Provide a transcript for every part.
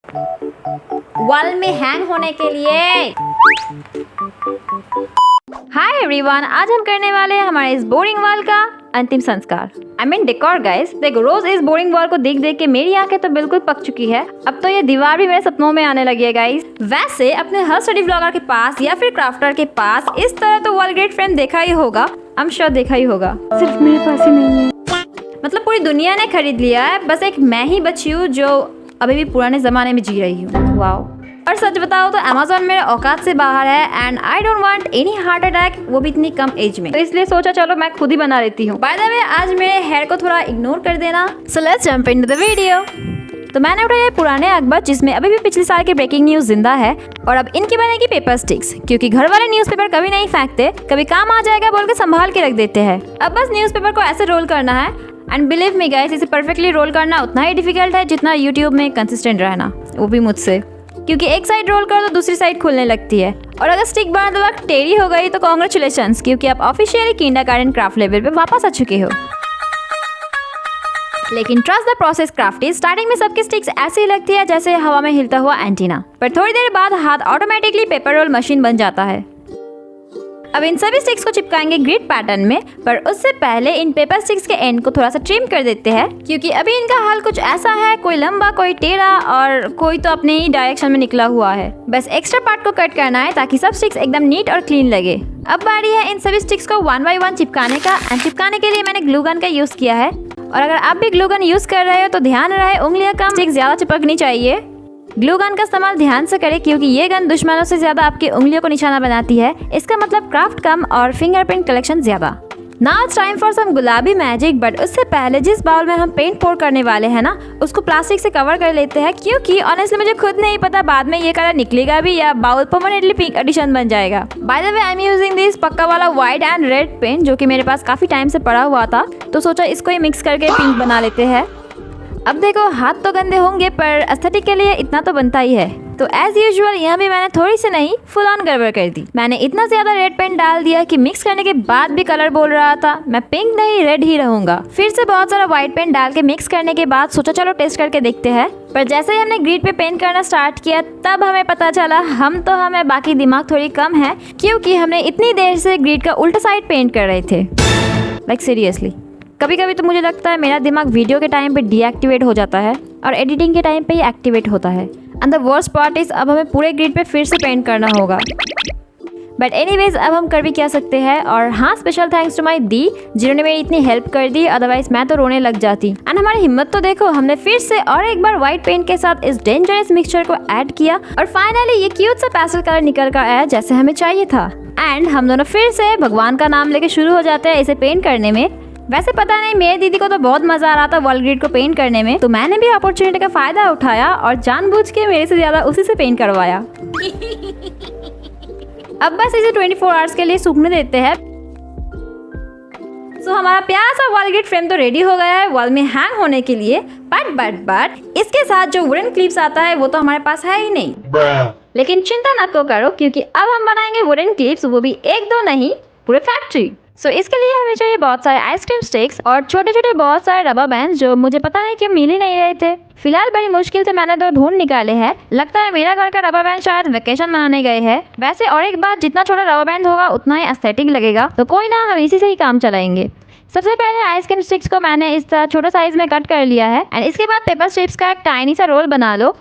Wall में hang होने के लिए। हाय एवरीवन, आज हम करने वाले हैं हमारे इस बोरिंग वॉल का अंतिम संस्कार। I mean decor guys. देखो, रोज इस बोरिंग वॉल को देख देख के मेरी आंखें तो बिल्कुल पक चुकी है। अब तो ये दीवार भी मेरे सपनों में आने लगी है गाइस। वैसे अपने हर स्टडी ब्लॉगर के पास या फिर क्राफ्टर के पास इस तरह तो वॉल ग्रेड फ्रेम देखा ही होगा। I'm sure देखा ही होगा, सिर्फ मेरे पास ही नहीं है। मतलब पूरी दुनिया ने खरीद लिया है, बस एक मैं ही बची हूँ जो अभी भी पुराने जमाने में जी रही हूँ। वाओ। और सच बताओ तो Amazon मेरे औकात से बाहर है and I don't want any heart attack, वो भी इतनी कम एज में। तो इसलिए सोचा चलो मैं खुद ही बना लेती हूँ। बाय द वे, आज मेरे हेयर को थोड़ा इग्नोर कर देना। So let's jump into the video. तो मैंने उठाया पुराने अखबार जिसमें अभी भी पिछले साल की ब्रेकिंग न्यूज जिंदा है, और अब इनकी बनेगी पेपर स्टिक्स, क्योंकि घर वाले न्यूज़पेपर कभी नहीं फेंकते, कभी काम आ जाएगा बोल के संभाल के रख देते हैं। अब बस न्यूज़पेपर को ऐसे रोल करना है एंड बिलीव मी गाइस, इसे परफेक्टली रोल करना उतना ही डिफिकल्ट है जितना यूट्यूब में कंसिस्टेंट रहना, वो भी मुझसे। क्योंकि एक साइड रोल कर तो दूसरी साइड खुलने लगती है, और अगर स्टिक बनाते वक्त टेढ़ी हो गई तो कॉन्ग्रेचुलेशंस, क्योंकि आप ऑफिशियली किंडरगार्टन क्राफ्ट लेवल पे वापस आ चुके हो। लेकिन trust the process crafty. Starting में सबकी स्टिक्स ऐसी ही लगती है जैसे हवा में हिलता हुआ एंटीना, पर थोड़ी देर बाद हाथ ऑटोमेटिकली पेपर रोल मशीन बन जाता है। अब इन सभी स्टिक्स को चिपकाएंगे ग्रिड पैटर्न में, पर उससे पहले इन पेपर स्टिक्स के एंड को थोड़ा सा ट्रिम कर देते हैं, क्योंकि अभी इनका हाल कुछ ऐसा है, कोई लंबा, कोई टेढ़ा और कोई तो अपने ही डायरेक्शन में निकला हुआ है। बस एक्स्ट्रा पार्ट को कट करना है ताकि सब स्टिक्स एकदम नीट और क्लीन लगे। अब बारी है इन सभी स्टिक्स को 1 बाय 1 चिपकाने का, एंड चिपकाने के लिए मैंने ग्लू गन का यूज किया है। और अगर आप भी ग्लू गन यूज कर रहे हो तो ध्यान रहे उंगलियां कम, स्टिक्स ज्यादा चिपकनी चाहिए। ग्लू गन का इस्तेमाल ध्यान से करें, क्योंकि ये गन दुश्मनों से ज्यादा आपकी उंगलियों को निशाना बनाती है। इसका मतलब क्राफ्ट कम और फिंगरप्रिंट कलेक्शन ज्यादा। Now it's time for some gulabi magic, but उससे पहले जिस बाउल में हम पेंट पोर करने वाले हैं ना, उसको प्लास्टिक से कवर कर लेते हैं, क्योंकि ऑनेस्टली मुझे खुद नहीं पता बाद में ये कलर निकलेगा भी या बाउल परमानेंटली पिंक एडिशन बन जाएगा। By the way, I am using this पक्का वाला व्हाइट एंड रेड पेंट, जो कि मेरे पास काफी टाइम से पड़ा हुआ था, तो सोचा इसको ही मिक्स करके पिंक बना लेते हैं। अब देखो, हाथ तो गंदे होंगे पर एस्थेटिक के लिए इतना तो बनता ही है। तो एज यूजुअल यहाँ भी मैंने थोड़ी सी नहीं, फुल ऑन गड़बड़ कर दी। मैंने इतना ज्यादा रेड पेंट डाल दिया कि मिक्स करने के बाद भी कलर बोल रहा था मैं पिंक नहीं रेड ही रहूंगा। फिर से बहुत सारा व्हाइट पेंट डाल के मिक्स करने के बाद सोचा चलो टेस्ट करके देखते हैं। पर जैसे ही हमने ग्रिड पे पेंट करना स्टार्ट किया, तब हमें पता चला हमें बाकी दिमाग थोड़ी कम है, क्योंकि हमने इतनी देर से ग्रिड का उल्टा साइड पेंट कर रहे थे। लाइक सीरियसली, कभी कभी तो मुझे लगता है मेरा दिमाग वीडियो के टाइम पे डीएक्टिवेट हो जाता है और एडिटिंग के टाइम पे ही एक्टिवेट होता है। And the worst part is, अब हमें पूरे ग्रिड पे फिर से पेंट करना होगा। बट एनीवेज, अब हम कर भी क्या सकते हैं। और हाँ, स्पेशल थैंक्स टू माई दी, जिन्होंने मेरी इतनी हेल्प कर दी, अदरवाइज मैं तो रोने लग जाती। एंड हमारी हिम्मत तो देखो, हमने फिर से और एक बार व्हाइट पेंट के साथ इस डेंजरस मिक्सचर को ऐड किया, और फाइनली ये क्यूट सा पेस्टल कलर निकल कर आया जैसे हमें चाहिए था। एंड हम दोनों फिर से भगवान का नाम लेके शुरू हो जाते हैं इसे पेंट करने में। वैसे पता नहीं, मेरी दीदी को तो बहुत मजा आ रहा था वॉल ग्रिड को पेंट करने में, तो मैंने भी अपॉर्चुनिटी का फायदा उठाया और जानबूझ के मेरे से ज्यादा उसी से पेंट करवाया। अब बस इसे 24 आवर्स के लिए सूखने देते हैं। सो हमारा प्यारा सा वॉल ग्रिड फ्रेम तो रेडी हो गया है वॉल में हैंग होने के लिए। बट इसके साथ जो वुडन क्लिप्स आता है वो तो हमारे पास है ही नहीं। लेकिन चिंता न करो, क्योंकि अब हम बनाएंगे वुडन क्लिप्स, वो भी एक दो नहीं, पूरे फैक्ट्री। सो इसके लिए हमें चाहिए बहुत सारे आइसक्रीम स्टिक्स और छोटे छोटे बहुत सारे रबर बैंड्स, जो मुझे पता नहीं क्यों मिल ही नहीं रहे थे। फिलहाल बड़ी मुश्किल से मैंने तो ढूंढ निकाले हैं। लगता है मेरा घर का रबर बैंड शायद वेकेशन मनाने गए हैं। वैसे और एक बात, जितना छोटा रबर बैंड होगा उतना ही एस्थेटिक लगेगा, तो कोई ना, हम इसी से ही काम चलाएंगे। सबसे पहले आइसक्रीम स्टिक्स को मैंने इस तरह छोटा साइज में कट कर लिया है, एंड इसके बाद पेपर स्ट्रिप्स का एक टाइनी सा रोल बना लो।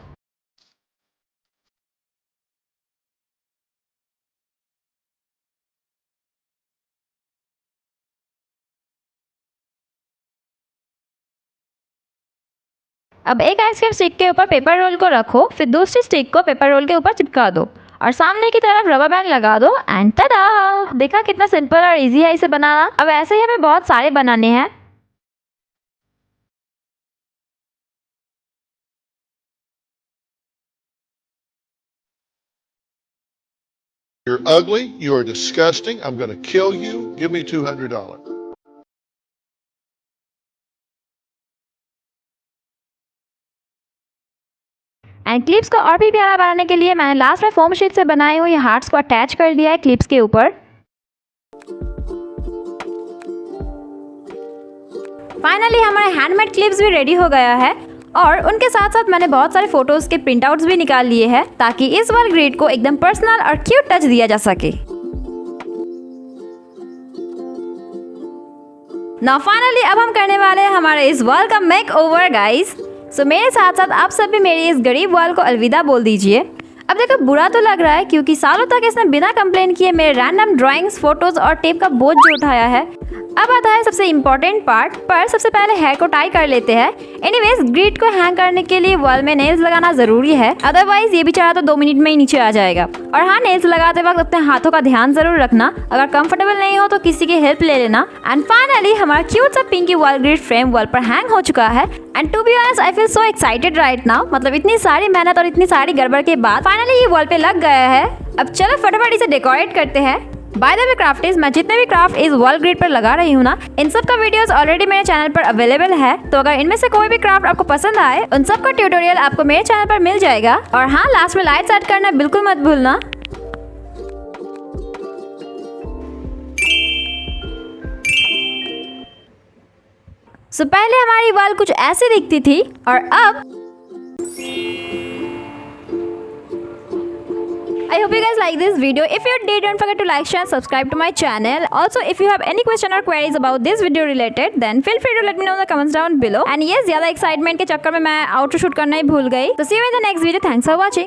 अब एक आइसक्रीम स्टिक के ऊपर पेपर रोल को रखो, फिर दूसरी स्टिक को पेपर रोल के ऊपर चिपका दो और सामने की तरफ रबर बैंड लगा दो, एंड tada! देखा कितना सिंपल और इजी है इसे बनाना। अब ऐसे ही हमें बहुत सारे बनाने हैं। You're ugly, you are disgusting, I'm going to kill you, give me $200. And clips को और भी प्यारा बनाने के लिए मैंने लास्ट में फोम शीट से बनाए हुए हार्ट्स को अटैच कर दिया है क्लिप्स के ऊपर। फाइनली हमारे हैंडमेड क्लिप्स भी रेडी हो गया है। और उनके साथ साथ मैंने बहुत सारे फोटोज के प्रिंट आउट्स भी निकाल लिए हैं ताकि इस वॉल ग्रिड को एकदम पर्सनल और क्यूट टच दिया जा सके। नाउ फाइनली अब हम करने वाले हैं हमारे इस वॉल का मेक ओवर गाइस। सो मेरे साथ साथ आप सब भी मेरी इस गरीब वॉल को अलविदा बोल दीजिए। अब देखो बुरा तो लग रहा है क्योंकि सालों तक इसने बिना कंप्लेन किए मेरे रैंडम ड्राइंग्स, फोटोज और टेप का बोझ जो उठाया है। अब आता है सबसे इम्पोर्टेंट पार्ट, पर सबसे पहले हेयर को टाई कर लेते हैं। एनीवेज ग्रिड को हैंग करने के लिए वॉल में नेल्स लगाना जरूरी है, अदरवाइज ये बेचारा तो 2 मिनट में ही नीचे आ जाएगा। और हाँ, नेल्स लगाते वक्त अपने हाथों का ध्यान जरूर रखना, अगर कंफर्टेबल नहीं हो तो किसी की हेल्प ले लेना। एंड फाइनली हमारा क्यूट सा pinky wall grid frame wall पर हैंग हो चुका है। And to be honest I feel so excited right now, मतलब इतनी सारी मेहनत और इतनी सारी गड़बड़ के बाद फाइनली ये वॉल पे लग गया है। अब चलो फटाफट इसे डेकोरेट करते हैं। बाय द वे क्राफ्टीज, मैं जितने भी क्राफ्ट इस वॉल ग्रिड पर लगा रही हूँ ना, इन सब का वीडियोस ऑलरेडी मेरे चैनल पर अवेलेबल है। तो अगर इनमें से कोई भी क्राफ्ट आपको पसंद आए, उन सब का ट्यूटोरियल आपको मेरे चैनल पर मिल जाएगा। और हाँ, लास्ट में लाइट्स ऐड करना बिल्कुल मत भूलना। सो पहले हमारी वॉल कुछ ऐसी दिखती थी और अब I hope you guys like this video. If you did, don't forget to like, share, subscribe to my channel. Also, if you have any question or queries about this video related, then feel free to let me know in the comments down below. And yes, ज़्यादा excitement के चक्कर में मैं outro shoot करना ही भूल गई। So see you in the next video. Thanks for watching.